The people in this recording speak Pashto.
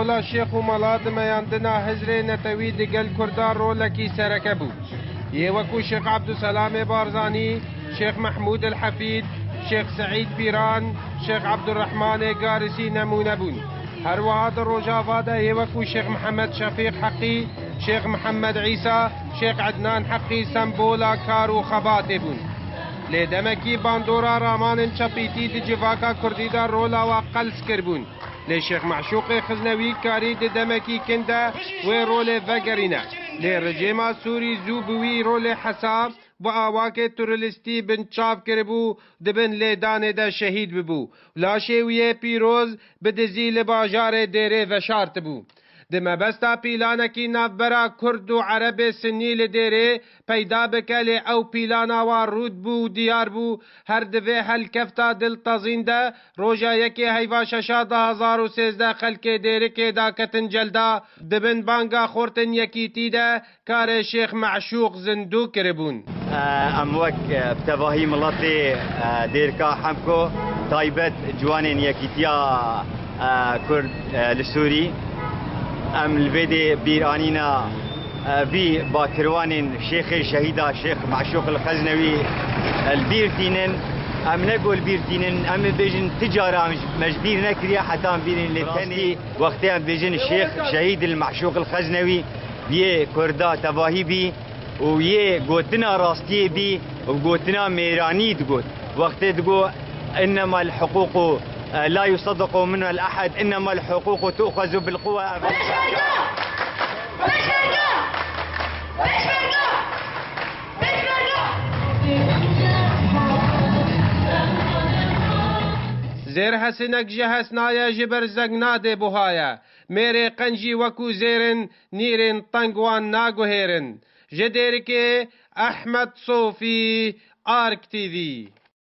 رولا شیخ و ملاد میاندنا هزر نتوی دگل کردار رولکی سرکه بود. یه وکو شیخ عبدالسلام بارزانی، شیخ محمود الحفید، شیخ سعید پیران، شیخ عبدالرحمن گارسی نمونه بون. هر وهاد روجاواده یه وکو شیخ محمد شفیق حقی، شیخ محمد عیسی، شیخ عدنان حقی سمبولا کارو خباته بون. لدمکی باندورا رامان چپیتی دی جواکا کردی دا رولا و قلس کربون. لشيخ معشوق خزنوي كاري دمكي كندا ورول فقرنا لرجيما سوري زوبوي رول حساب وآواك تورلستي بن چاف كربو دبن لدان دا شهيد ببو لاشيوية بيروز بدزي لباجار ديري وشارت بو دم بستا پیلانکی نافبرا کرد و عرب سنی لدیره پیدا بکلی او پیلانا و رود بو دیار بو هر دوه هل کفتا دل تازینده روژا یکی هیوا ششا 2013 خلک دیره که دا کتن جلدا دبن بانگا خورتن یکی تیده کار شیخ معشوق زندو کربون اموک بتواهی ملتی دیرکا حمکو تایبت جوانین یکی تیا کرد لسوری ام البيدي بيرانينا في باكروان شيخ شهيدا شيخ معشوق الخزنوي البيرتينن ام نقول بيرتينن ام بيجن تجاره مجبير نكريا حتى بيرن لتاني وقتها بيجن الشيخ شهيد المعشوق الخزنوي بيه كردا تباهي بي ويه قوتنا راستي بي وقوتنا ميراني تقول وقت تقول انما الحقوق لا يصدق منها الأحد إنما الحقوق تؤخذ بالقوة زير حسنك جهسنايا جبر زغنادي بوهايا ميري قنجي وكو زيرن نيرن طنقوان ناغو هيرن جديركي أحمد صوفي آرك تي في